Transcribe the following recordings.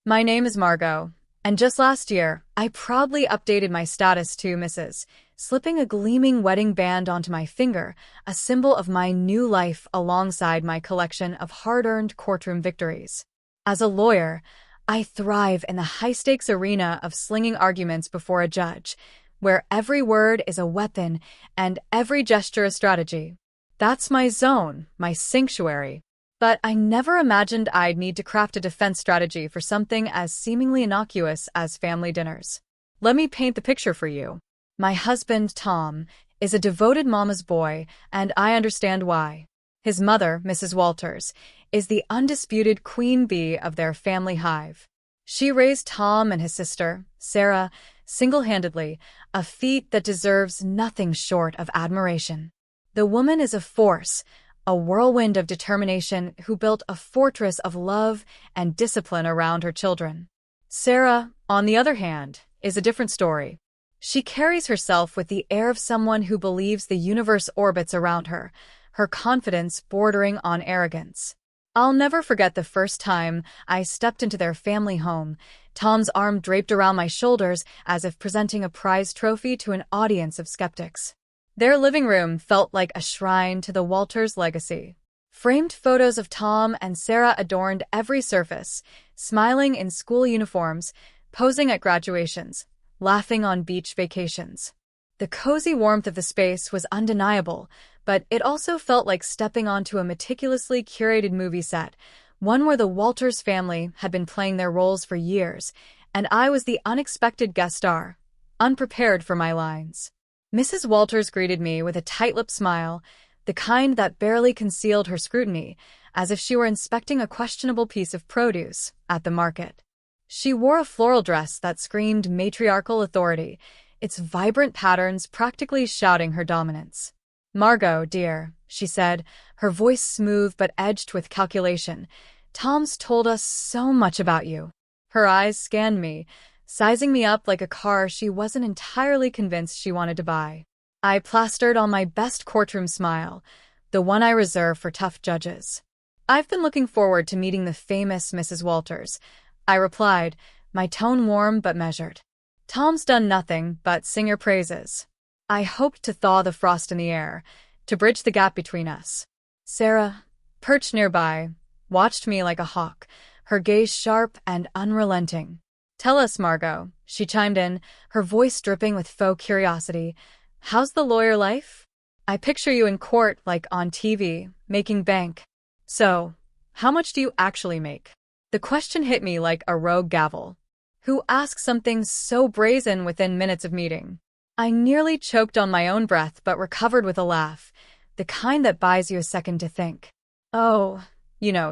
My name is Margot, and just last year, I proudly updated my status to Mrs., slipping a gleaming wedding band onto my finger, a symbol of my new life alongside my collection of hard-earned courtroom victories. As a lawyer, I thrive in the high-stakes arena of slinging arguments before a judge, where every word is a weapon and every gesture a strategy. That's my zone, my sanctuary. But I never imagined I'd need to craft a defense strategy for something as seemingly innocuous as family dinners. Let me paint the picture for you. My husband, Tom, is a devoted mama's boy, and I understand why. His mother, Mrs. Walters, is the undisputed queen bee of their family hive. She raised Tom and his sister, Sarah, single-handedly, a feat that deserves nothing short of admiration. The woman is a force, a whirlwind of determination who built a fortress of love and discipline around her children. Sarah, on the other hand, is a different story. She carries herself with the air of someone who believes the universe orbits around her, her confidence bordering on arrogance. I'll never forget the first time I stepped into their family home, Tom's arm draped around my shoulders as if presenting a prize trophy to an audience of skeptics. Their living room felt like a shrine to the Walters legacy. Framed photos of Tom and Sarah adorned every surface, smiling in school uniforms, posing at graduations, laughing on beach vacations. The cozy warmth of the space was undeniable, but it also felt like stepping onto a meticulously curated movie set, one where the Walters family had been playing their roles for years, and I was the unexpected guest star, unprepared for my lines. Mrs. Walters greeted me with a tight-lipped smile, the kind that barely concealed her scrutiny, as if she were inspecting a questionable piece of produce at the market. She wore a floral dress that screamed matriarchal authority, its vibrant patterns practically shouting her dominance. "Margot, dear," she said, her voice smooth but edged with calculation, "Tom's told us so much about you." Her eyes scanned me, sizing me up like a car she wasn't entirely convinced she wanted to buy. I plastered on my best courtroom smile, the one I reserve for tough judges. "I've been looking forward to meeting the famous Mrs. Walters," I replied, my tone warm but measured. "Tom's done nothing but sing your praises." I hoped to thaw the frost in the air, to bridge the gap between us. Sarah, perched nearby, watched me like a hawk, her gaze sharp and unrelenting. "Tell us, Margot," she chimed in, her voice dripping with faux curiosity. "How's the lawyer life? I picture you in court like on TV, making bank. So, how much do you actually make?" The question hit me like a rogue gavel. Who asks something so brazen within minutes of meeting? I nearly choked on my own breath but recovered with a laugh, the kind that buys you a second to think. "Oh,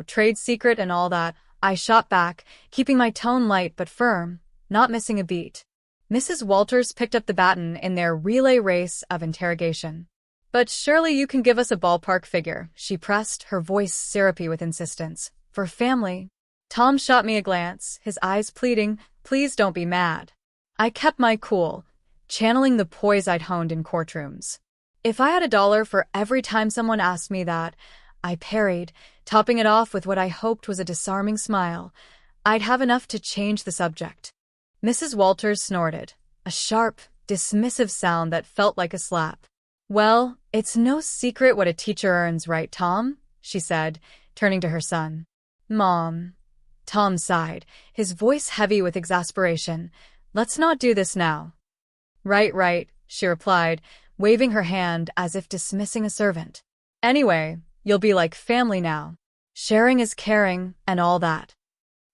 trade secret and all that," I shot back, keeping my tone light but firm, not missing a beat. Mrs. Walters picked up the baton in their relay race of interrogation. "But surely you can give us a ballpark figure," she pressed, her voice syrupy with insistence. "For family." Tom shot me a glance, his eyes pleading, "Please don't be mad." I kept my cool, channeling the poise I'd honed in courtrooms. "If I had $1 for every time someone asked me that," I parried, topping it off with what I hoped was a disarming smile, "I'd have enough to change the subject." Mrs. Walters snorted, a sharp, dismissive sound that felt like a slap. "Well, it's no secret what a teacher earns, right, Tom?" she said, turning to her son. "Mom." Tom sighed, his voice heavy with exasperation. "Let's not do this now." Right, she replied, waving her hand as if dismissing a servant. "Anyway, you'll be like family now. Sharing is caring, and all that."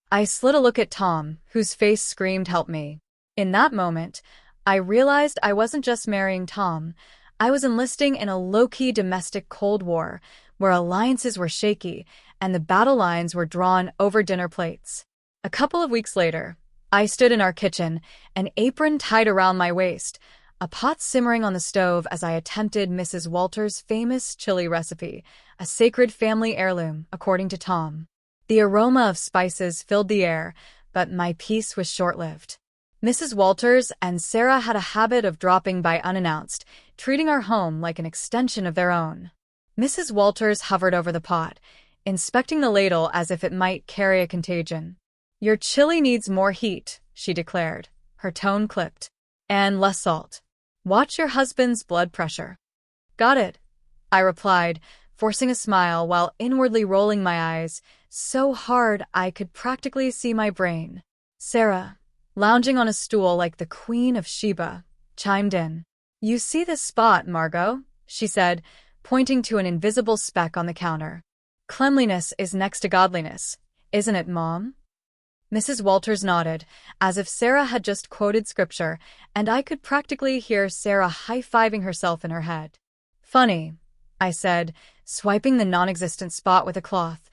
I slid a look at Tom, whose face screamed help me. In that moment, I realized I wasn't just marrying Tom. I was enlisting in a low-key domestic Cold War, where alliances were shaky and the battle lines were drawn over dinner plates. A couple of weeks later, I stood in our kitchen, an apron tied around my waist, a pot simmering on the stove as I attempted Mrs. Walters' famous chili recipe, a sacred family heirloom, according to Tom. The aroma of spices filled the air, but my peace was short-lived. Mrs. Walters and Sarah had a habit of dropping by unannounced, treating our home like an extension of their own. Mrs. Walters hovered over the pot, inspecting the ladle as if it might carry a contagion. Your chili needs more heat, she declared, her tone clipped. And less salt. Watch your husband's blood pressure. Got it, I replied, forcing a smile while inwardly rolling my eyes so hard I could practically see my brain. Sarah, lounging on a stool like the Queen of Sheba, chimed in. You see this spot, Margot, she said, pointing to an invisible speck on the counter. Cleanliness is next to godliness, isn't it, Mom? Mrs. Walters nodded, as if Sarah had just quoted scripture, and I could practically hear Sarah high-fiving herself in her head. Funny, I said, swiping the non-existent spot with a cloth.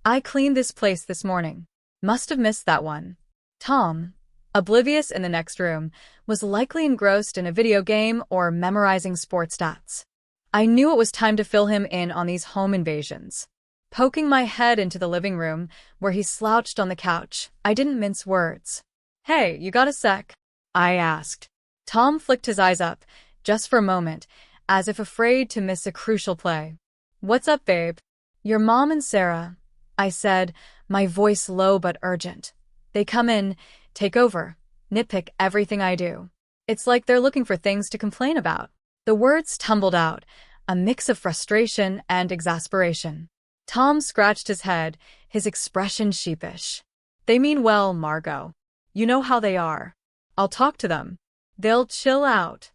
I cleaned this place this morning. Must have missed that one. Tom, oblivious in the next room, was likely engrossed in a video game or memorizing sports stats. I knew it was time to fill him in on these home invasions. Poking my head into the living room, where he slouched on the couch, I didn't mince words. Hey, you got a sec? I asked. Tom flicked his eyes up, just for a moment, as if afraid to miss a crucial play. What's up, babe? Your mom and Sarah, I said, my voice low but urgent. They come in, take over, nitpick everything I do. It's like they're looking for things to complain about. The words tumbled out, a mix of frustration and exasperation. Tom scratched his head, his expression sheepish. They mean well, Margot. You know how they are. I'll talk to them. They'll chill out.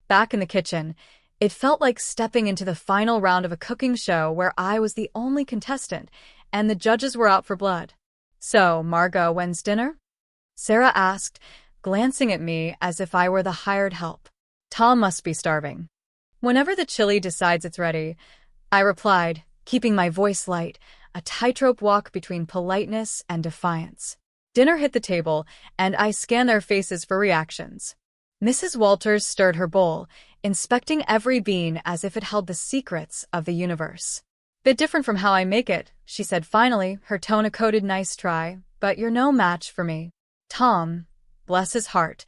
Back in the kitchen, it felt like stepping into the final round of a cooking show where I was the only contestant, and the judges were out for blood. So, Margot, when's dinner? Sarah asked, glancing at me as if I were the hired help. Tom must be starving. Whenever the chili decides it's ready, I replied, keeping my voice light, a tightrope walk between politeness and defiance. Dinner hit the table, and I scanned their faces for reactions. Mrs. Walters stirred her bowl, inspecting every bean as if it held the secrets of the universe. Bit different from how I make it, she said finally, her tone a coded nice try, but you're no match for me. Tom, bless his heart,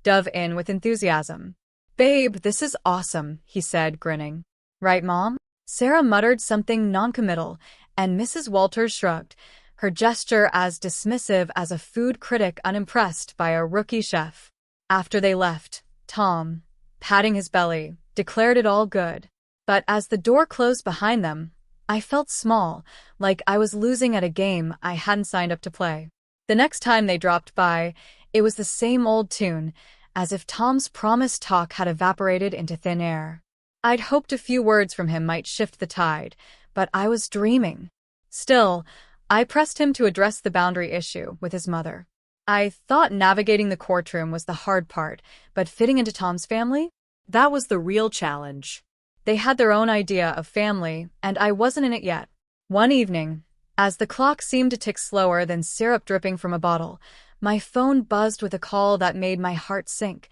dove in with enthusiasm. Babe, this is awesome, he said, grinning. Right, Mom? Sarah muttered something noncommittal, and Mrs. Walters shrugged, her gesture as dismissive as a food critic unimpressed by a rookie chef. After they left, Tom, patting his belly, declared it all good. But as the door closed behind them, I felt small, like I was losing at a game I hadn't signed up to play. The next time they dropped by, it was the same old tune, as if Tom's promised talk had evaporated into thin air. I'd hoped a few words from him might shift the tide, but I was dreaming. Still, I pressed him to address the boundary issue with his mother. I thought navigating the courtroom was the hard part, but fitting into Tom's family? That was the real challenge. They had their own idea of family, and I wasn't in it yet. One evening, as the clock seemed to tick slower than syrup dripping from a bottle, my phone buzzed with a call that made my heart sink.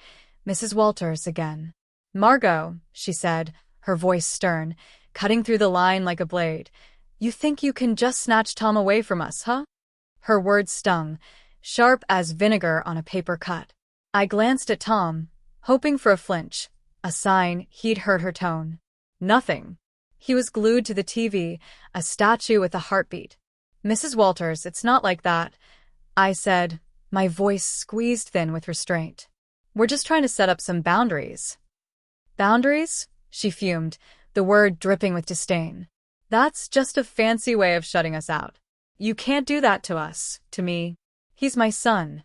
Mrs. Walters again. Margot, she said, her voice stern, cutting through the line like a blade. You think you can just snatch Tom away from us, huh? Her words stung, sharp as vinegar on a paper cut. I glanced at Tom, hoping for a flinch, a sign he'd heard her tone. Nothing. He was glued to the TV, a statue with a heartbeat. Mrs. Walters, it's not like that, I said, my voice squeezed thin with restraint. We're just trying to set up some boundaries. Boundaries? She fumed, the word dripping with disdain. That's just a fancy way of shutting us out. You can't do that to us, to me. He's my son.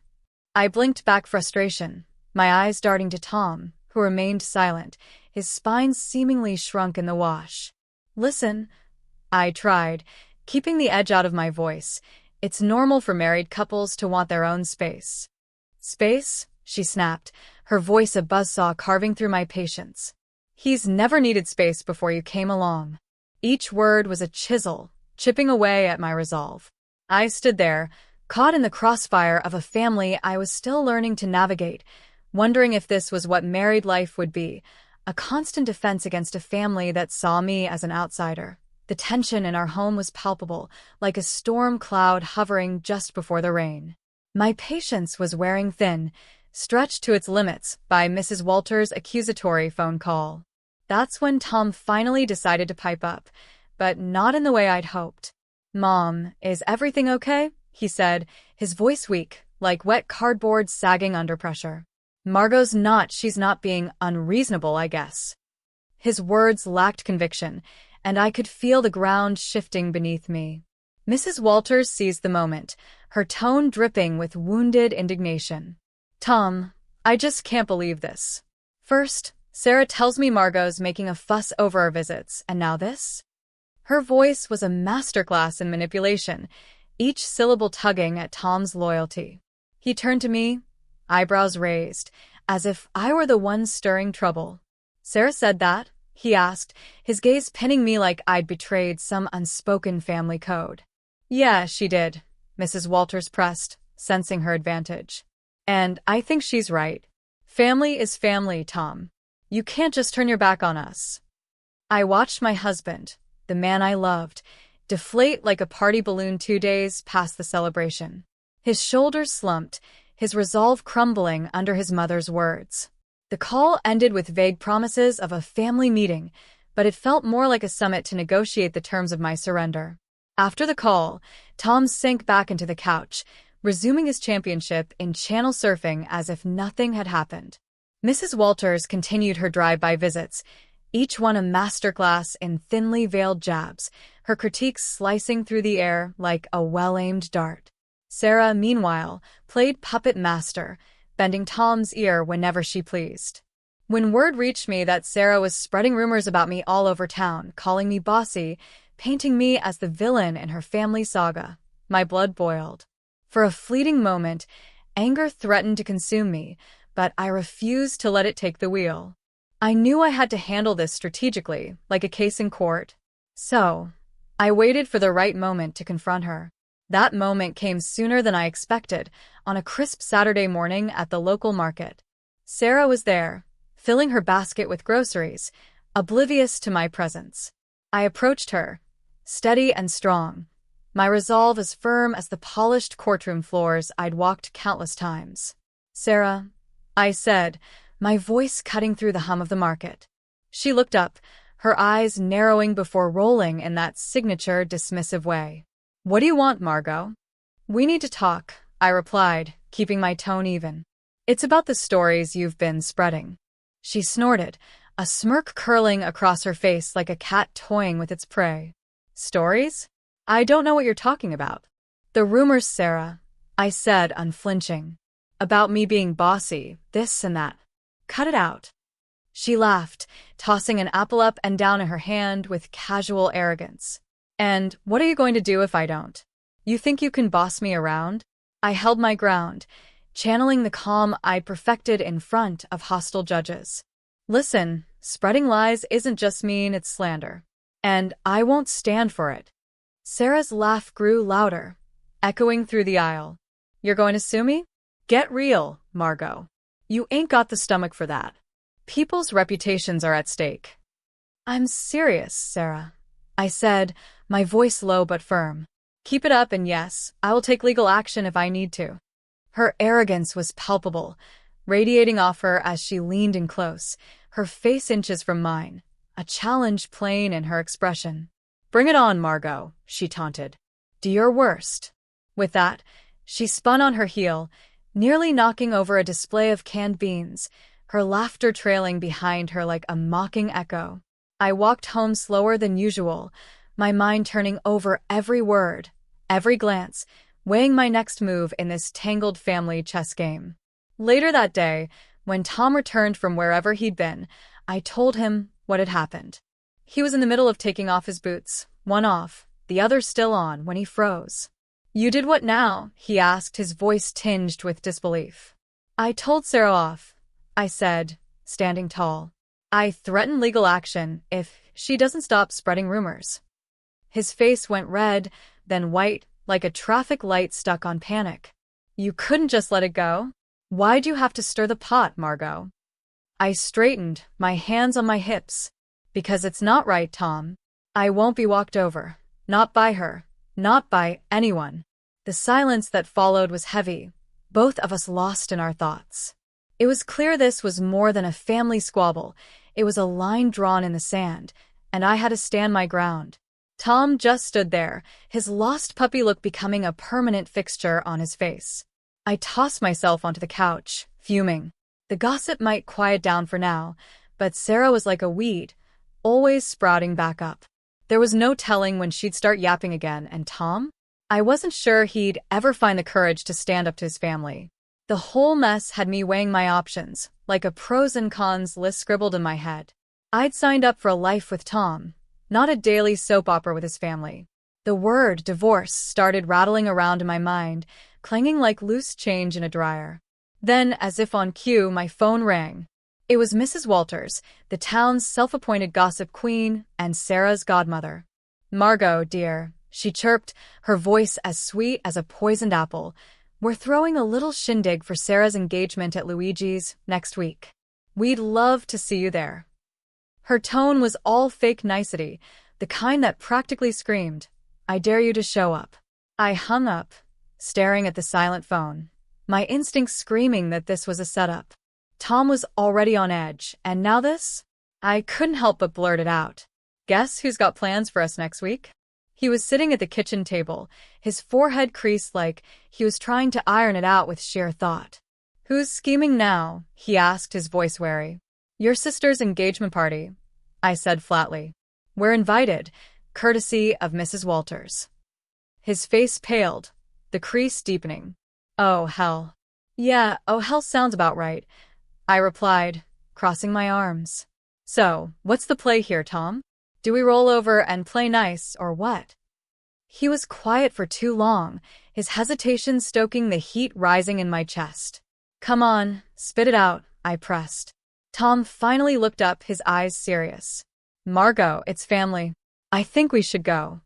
I blinked back frustration, my eyes darting to Tom, who remained silent, his spine seemingly shrunk in the wash. Listen, I tried, keeping the edge out of my voice. It's normal for married couples to want their own space. Space? She snapped, her voice a buzzsaw carving through my patience. He's never needed space before you came along. Each word was a chisel, chipping away at my resolve. I stood there, caught in the crossfire of a family I was still learning to navigate, wondering if this was what married life would be, a constant defense against a family that saw me as an outsider. The tension in our home was palpable, like a storm cloud hovering just before the rain. My patience was wearing thin, stretched to its limits by Mrs. Walters' accusatory phone call. That's when Tom finally decided to pipe up, but not in the way I'd hoped. Mom, is everything okay? He said, his voice weak, like wet cardboard sagging under pressure. Margot's not, she's not being unreasonable, I guess. His words lacked conviction, and I could feel the ground shifting beneath me. Mrs. Walters seized the moment, her tone dripping with wounded indignation. Tom, I just can't believe this. First, Sarah tells me Margot's making a fuss over our visits, and now this? Her voice was a masterclass in manipulation, each syllable tugging at Tom's loyalty. He turned to me, eyebrows raised, as if I were the one stirring trouble. Sarah said that? He asked, his gaze pinning me like I'd betrayed some unspoken family code. Yeah, she did, Mrs. Walters pressed, sensing her advantage. And I think she's right. Family is family, Tom. You can't just turn your back on us. I watched my husband, the man I loved, deflate like a party balloon 2 days past the celebration. His shoulders slumped, his resolve crumbling under his mother's words. The call ended with vague promises of a family meeting, but it felt more like a summit to negotiate the terms of my surrender. After the call, Tom sank back into the couch, resuming his championship in channel surfing as if nothing had happened. Mrs. Walters continued her drive-by visits, each one a masterclass in thinly veiled jabs, her critiques slicing through the air like a well-aimed dart. Sarah, meanwhile, played puppet master, bending Tom's ear whenever she pleased. When word reached me that Sarah was spreading rumors about me all over town, calling me bossy, painting me as the villain in her family saga, my blood boiled. For a fleeting moment, anger threatened to consume me, but I refused to let it take the wheel. I knew I had to handle this strategically, like a case in court. So, I waited for the right moment to confront her. That moment came sooner than I expected, on a crisp Saturday morning at the local market. Sarah was there, filling her basket with groceries, oblivious to my presence. I approached her, steady and strong, my resolve as firm as the polished courtroom floors I'd walked countless times. Sarah, I said, my voice cutting through the hum of the market. She looked up, her eyes narrowing before rolling in that signature dismissive way. What do you want, Margot? We need to talk, I replied, keeping my tone even. It's about the stories you've been spreading. She snorted, a smirk curling across her face like a cat toying with its prey. Stories? I don't know what you're talking about. The rumors, Sarah, I said, unflinching. About me being bossy, this and that. Cut it out. She laughed, tossing an apple up and down in her hand with casual arrogance. And what are you going to do if I don't? You think you can boss me around? I held my ground, channeling the calm I'd perfected in front of hostile judges. Listen, spreading lies isn't just mean, it's slander. And I won't stand for it. Sarah's laugh grew louder, echoing through the aisle. You're going to sue me? Get real, Margot. You ain't got the stomach for that. People's reputations are at stake. I'm serious, Sarah, I said, my voice low but firm. Keep it up and yes, I will take legal action if I need to. Her arrogance was palpable, radiating off her as she leaned in close, her face inches from mine, a challenge plain in her expression. Bring it on, Margot, she taunted. Do your worst. With that, she spun on her heel, nearly knocking over a display of canned beans, her laughter trailing behind her like a mocking echo. I walked home slower than usual, my mind turning over every word, every glance, weighing my next move in this tangled family chess game. Later that day, when Tom returned from wherever he'd been, I told him what had happened. He was in the middle of taking off his boots, one off, the other still on, when he froze. You did what now? He asked, his voice tinged with disbelief. I told Sarah off, I said, standing tall. I threaten legal action if she doesn't stop spreading rumors. His face went red, then white, like a traffic light stuck on panic. You couldn't just let it go? Why'd you have to stir the pot, Margot? I straightened, my hands on my hips. Because it's not right, Tom. I won't be walked over. Not by her. Not by anyone. The silence that followed was heavy, both of us lost in our thoughts. It was clear this was more than a family squabble. It was a line drawn in the sand, and I had to stand my ground. Tom just stood there, his lost puppy look becoming a permanent fixture on his face. I tossed myself onto the couch, fuming. The gossip might quiet down for now, but Sarah was like a weed, always sprouting back up. There was no telling when she'd start yapping again, and Tom? I wasn't sure he'd ever find the courage to stand up to his family. The whole mess had me weighing my options, like a pros and cons list scribbled in my head. I'd signed up for a life with Tom, not a daily soap opera with his family. The word divorce started rattling around in my mind, clanging like loose change in a dryer. Then, as if on cue, my phone rang. It was Mrs. Walters, the town's self-appointed gossip queen and Sarah's godmother. "Margot, dear," she chirped, her voice as sweet as a poisoned apple. "We're throwing a little shindig for Sarah's engagement at Luigi's next week. We'd love to see you there." Her tone was all fake nicety, the kind that practically screamed, "I dare you to show up." I hung up, staring at the silent phone, my instincts screaming that this was a setup. Tom was already on edge, and now this? I couldn't help but blurt it out. "Guess who's got plans for us next week?" He was sitting at the kitchen table, his forehead creased like he was trying to iron it out with sheer thought. "Who's scheming now?" he asked, his voice wary. "Your sister's engagement party," I said flatly. "We're invited, courtesy of Mrs. Walters." His face paled, the crease deepening. "Oh, hell." "Yeah, oh hell sounds about right," I replied, crossing my arms. "So, what's the play here, Tom? Do we roll over and play nice, or what?" He was quiet for too long, his hesitation stoking the heat rising in my chest. "Come on, spit it out," I pressed. Tom finally looked up, his eyes serious. "Margot, it's family. I think we should go."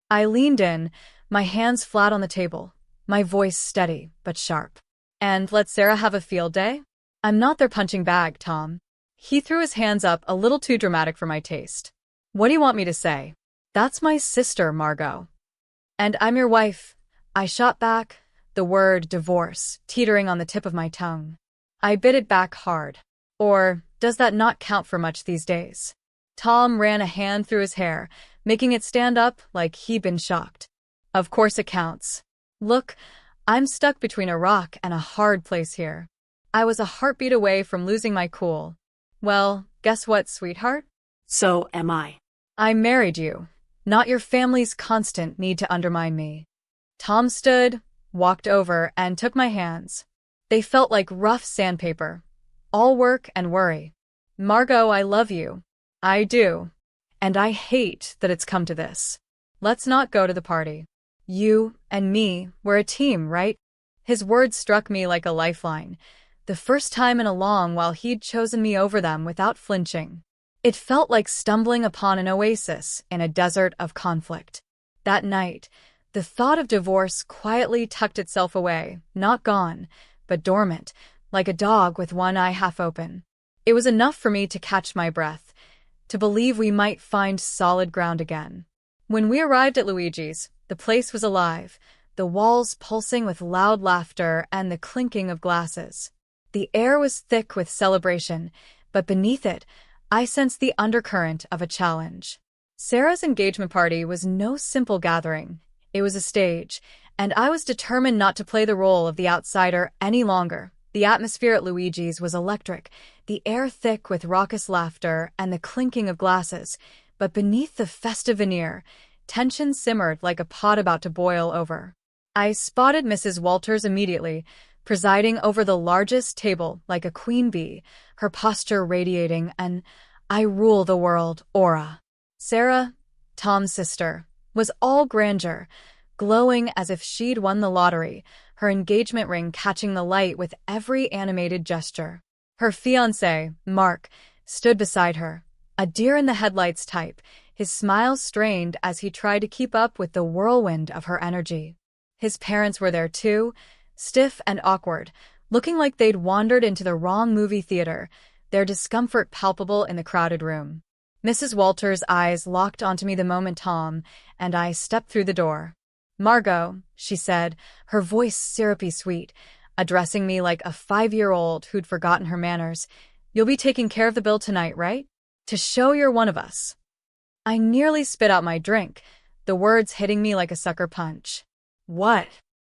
I leaned in, my hands flat on the table, my voice steady but sharp. "And let Sarah have a field day? I'm not their punching bag, Tom." He threw his hands up, a little too dramatic for my taste. "What do you want me to say?" "That's my sister, Margot." "And I'm your wife," I shot back, the word divorce teetering on the tip of my tongue. I bit it back hard. Or does that not count for much these days? Tom ran a hand through his hair, making it stand up like he'd been shocked. "Of course it counts. Look, I'm stuck between a rock and a hard place here." I was a heartbeat away from losing my cool. "Well, guess what, sweetheart? So am I." I married you, not your family's constant need to undermine me." Tom stood, walked over, and took my hands. They felt like rough sandpaper, all work and worry. "Margot, I love you. I do. And I hate that it's come to this. Let's not go to the party. You and me, we're a team, right?" His words struck me like a lifeline, the first time in a long while he'd chosen me over them without flinching. It felt like stumbling upon an oasis in a desert of conflict. That night, the thought of divorce quietly tucked itself away, not gone, but dormant, like a dog with one eye half open. It was enough for me to catch my breath, to believe we might find solid ground again. When we arrived at Luigi's, the place was alive, the walls pulsing with loud laughter and the clinking of glasses. The air was thick with celebration, but beneath it, I sensed the undercurrent of a challenge. Sarah's engagement party was no simple gathering. It was a stage, and I was determined not to play the role of the outsider any longer. The atmosphere at Luigi's was electric, the air thick with raucous laughter and the clinking of glasses, but beneath the festive veneer, tension simmered like a pot about to boil over. I spotted Mrs. Walters immediately, presiding over the largest table like a queen bee, her posture radiating an "I rule the world" aura. Sarah, Tom's sister, was all grandeur, glowing as if she'd won the lottery, her engagement ring catching the light with every animated gesture. Her fiancé, Mark, stood beside her, a deer-in-the-headlights type, his smile strained as he tried to keep up with the whirlwind of her energy. His parents were there too, stiff and awkward, looking like they'd wandered into the wrong movie theater, their discomfort palpable in the crowded room. Mrs. Walters' eyes locked onto me the moment Tom and I stepped through the door. "Margot," she said, her voice syrupy sweet, addressing me like a 5-year-old who'd forgotten her manners, "you'll be taking care of the bill tonight, right? To show you're one of us." I nearly spit out my drink, the words hitting me like a sucker punch. What?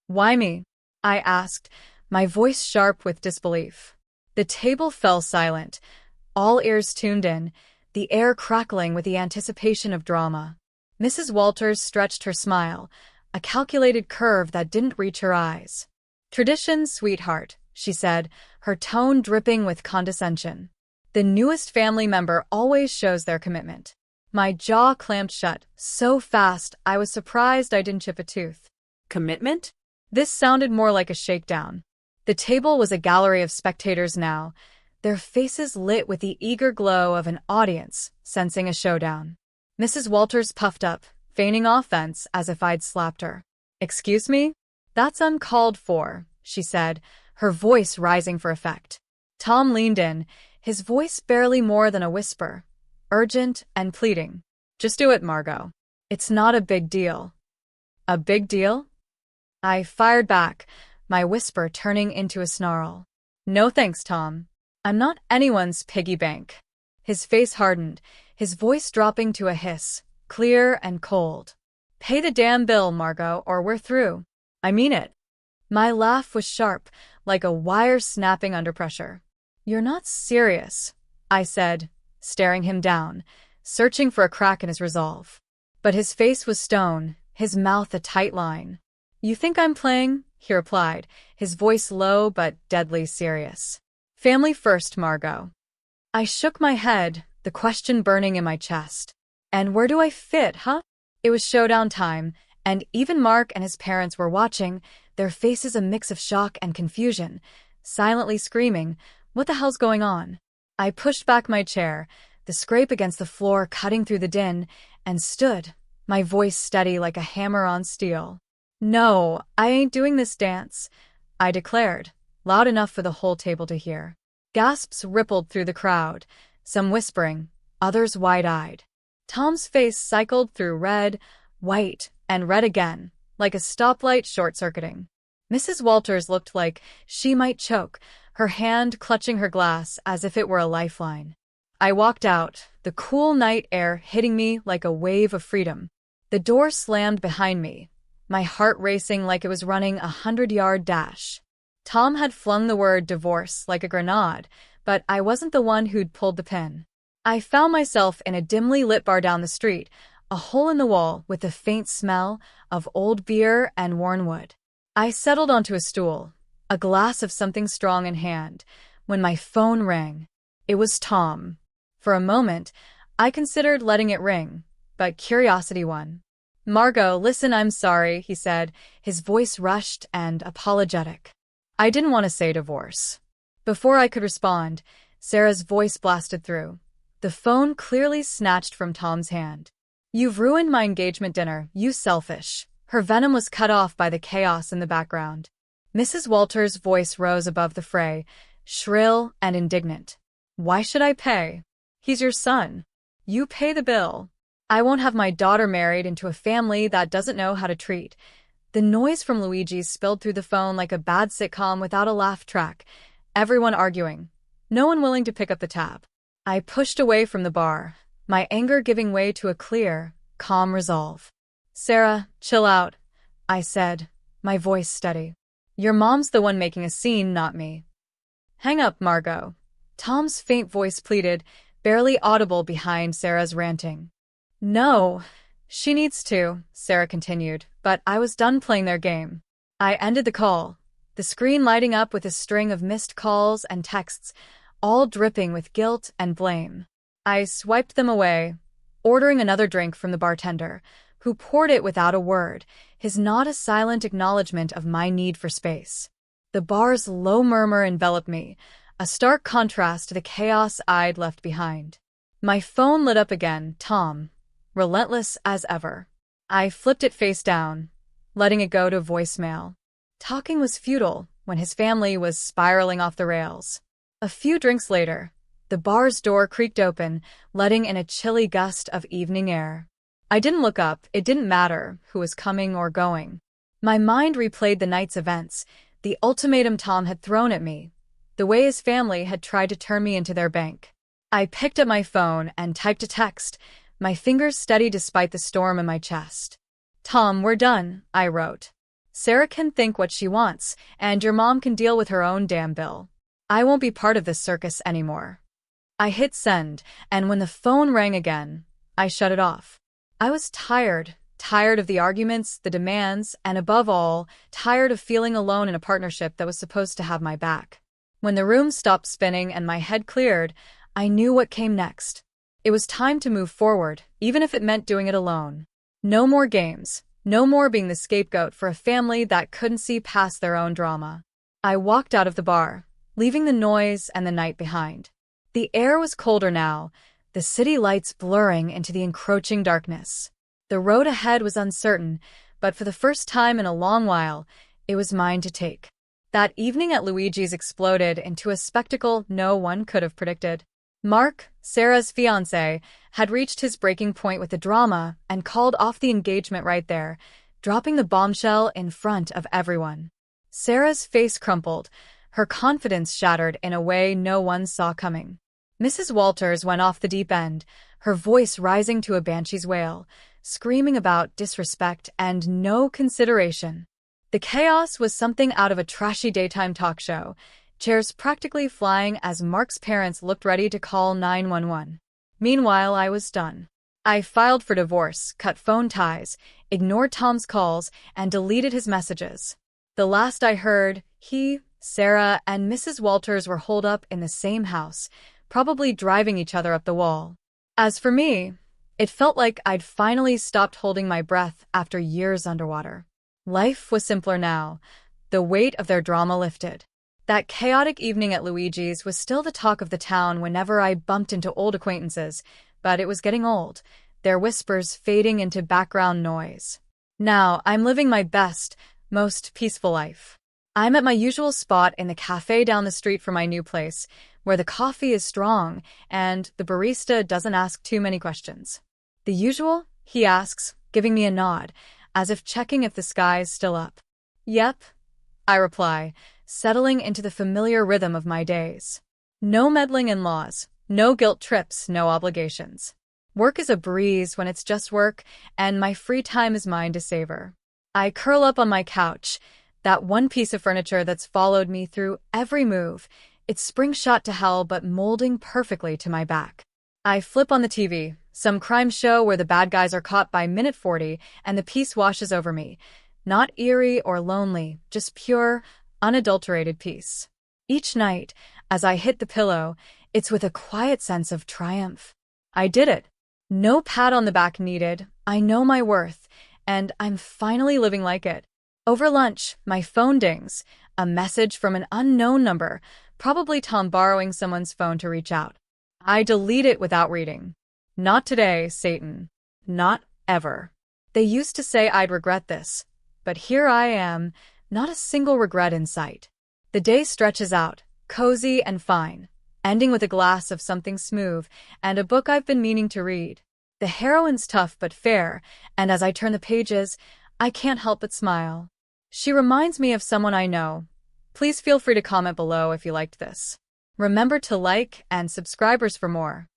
Why me? I asked, my voice sharp with disbelief. The table fell silent, all ears tuned in, the air crackling with the anticipation of drama. Mrs. Walters stretched her smile, a calculated curve that didn't reach her eyes. Tradition, sweetheart, she said, her tone dripping with condescension. The newest family member always shows their commitment. My jaw clamped shut, so fast I was surprised I didn't chip a tooth. Commitment? This sounded more like a shakedown. The table was a gallery of spectators now, their faces lit with the eager glow of an audience sensing a showdown. Mrs. Walters puffed up, feigning offense as if I'd slapped her. Excuse me? That's uncalled for, she said, her voice rising for effect. Tom leaned in, his voice barely more than a whisper, urgent and pleading. Just do it, Margot. It's not a big deal. A big deal? I fired back, my whisper turning into a snarl. No thanks, Tom. I'm not anyone's piggy bank. His face hardened, his voice dropping to a hiss, clear and cold. Pay the damn bill, Margot, or we're through. I mean it. My laugh was sharp, like a wire snapping under pressure. You're not serious, I said, staring him down, searching for a crack in his resolve. But his face was stone, his mouth a tight line. You think I'm playing? He replied, his voice low but deadly serious. Family first, Margot. I shook my head, the question burning in my chest. And where do I fit, huh? It was showdown time, and even Mark and his parents were watching, their faces a mix of shock and confusion, silently screaming, what the hell's going on? I pushed back my chair, the scrape against the floor cutting through the din, and stood, my voice steady like a hammer on steel. No, I ain't doing this dance, I declared, loud enough for the whole table to hear. Gasps rippled through the crowd, some whispering, others wide-eyed. Tom's face cycled through red, white, and red again, like a stoplight short-circuiting. Mrs. Walters looked like she might choke, her hand clutching her glass as if it were a lifeline. I walked out, the cool night air hitting me like a wave of freedom. The door slammed behind me, my heart racing like it was running a 100-yard dash. Tom had flung the word divorce like a grenade, but I wasn't the one who'd pulled the pin. I found myself in a dimly lit bar down the street, a hole in the wall with the faint smell of old beer and worn wood. I settled onto a stool, a glass of something strong in hand, when my phone rang. It was Tom. For a moment, I considered letting it ring, but curiosity won. Margot, listen, I'm sorry, he said, his voice rushed and apologetic. I didn't want to say divorce. Before I could respond, Sarah's voice blasted through. The phone clearly snatched from Tom's hand. You've ruined my engagement dinner, you selfish. Her venom was cut off by the chaos in the background. Mrs. Walters' voice rose above the fray, shrill and indignant. Why should I pay? He's your son. You pay the bill. I won't have my daughter married into a family that doesn't know how to treat. The noise from Luigi's spilled through the phone like a bad sitcom without a laugh track. Everyone arguing. No one willing to pick up the tab. I pushed away from the bar, my anger giving way to a clear, calm resolve. Sarah, chill out, I said, my voice steady. Your mom's the one making a scene, not me. Hang up, Margot. Tom's faint voice pleaded, barely audible behind Sarah's ranting. No, she needs to, Sarah continued, but I was done playing their game. I ended the call, the screen lighting up with a string of missed calls and texts, all dripping with guilt and blame. I swiped them away, ordering another drink from the bartender, who poured it without a word, his nod a silent acknowledgement of my need for space. The bar's low murmur enveloped me, a stark contrast to the chaos I'd left behind. My phone lit up again, Tom, relentless as ever. I flipped it face down, letting it go to voicemail. Talking was futile when his family was spiraling off the rails. A few drinks later, the bar's door creaked open, letting in a chilly gust of evening air. I didn't look up, it didn't matter who was coming or going. My mind replayed the night's events, the ultimatum Tom had thrown at me, the way his family had tried to turn me into their bank. I picked up my phone and typed a text, my fingers steady despite the storm in my chest. "Tom, we're done," I wrote. "Sarah can think what she wants, and your mom can deal with her own damn bill. I won't be part of this circus anymore." I hit send, and when the phone rang again, I shut it off. I was tired of the arguments, the demands, and above all, tired of feeling alone in a partnership that was supposed to have my back. When the room stopped spinning and my head cleared, I knew what came next. It was time to move forward, even if it meant doing it alone. No more games, no more being the scapegoat for a family that couldn't see past their own drama. I walked out of the bar, leaving the noise and the night behind. The air was colder now, the city lights blurring into the encroaching darkness. The road ahead was uncertain, but for the first time in a long while, it was mine to take. That evening at Luigi's exploded into a spectacle no one could have predicted. Mark, Sarah's fiancé, had reached his breaking point with the drama and called off the engagement right there, dropping the bombshell in front of everyone. Sarah's face crumpled, her confidence shattered in a way no one saw coming. Mrs. Walters went off the deep end, her voice rising to a banshee's wail, screaming about disrespect and no consideration. The chaos was something out of a trashy daytime talk show, chairs practically flying as Mark's parents looked ready to call 911. Meanwhile, I was done. I filed for divorce, cut phone ties, ignored Tom's calls, and deleted his messages. The last I heard, he, Sarah, and Mrs. Walters were holed up in the same house, probably driving each other up the wall. As for me, it felt like I'd finally stopped holding my breath after years underwater. Life was simpler now. The weight of their drama lifted. That chaotic evening at Luigi's was still the talk of the town whenever I bumped into old acquaintances, but it was getting old, their whispers fading into background noise. Now, I'm living my best, most peaceful life. I'm at my usual spot in the cafe down the street from my new place, where the coffee is strong and the barista doesn't ask too many questions. "The usual?" he asks, giving me a nod, as if checking if the sky's still up. "Yep," I reply, settling into the familiar rhythm of my days. No meddling in-laws, no guilt trips, no obligations. Work is a breeze when it's just work, and my free time is mine to savor. I curl up on my couch, that one piece of furniture that's followed me through every move, its spring shot to hell but molding perfectly to my back. I flip on the TV, some crime show where the bad guys are caught by minute 40 and the peace washes over me. Not eerie or lonely, just pure, unadulterated peace. Each night, as I hit the pillow, it's with a quiet sense of triumph. I did it. No pat on the back needed. I know my worth, and I'm finally living like it. Over lunch, my phone dings. A message from an unknown number, probably Tom borrowing someone's phone to reach out. I delete it without reading. Not today, Satan. Not ever. They used to say I'd regret this, but here I am, not a single regret in sight. The day stretches out, cozy and fine, ending with a glass of something smooth and a book I've been meaning to read. The heroine's tough but fair, and as I turn the pages, I can't help but smile. She reminds me of someone I know. Please feel free to comment below if you liked this. Remember to like and subscribers for more.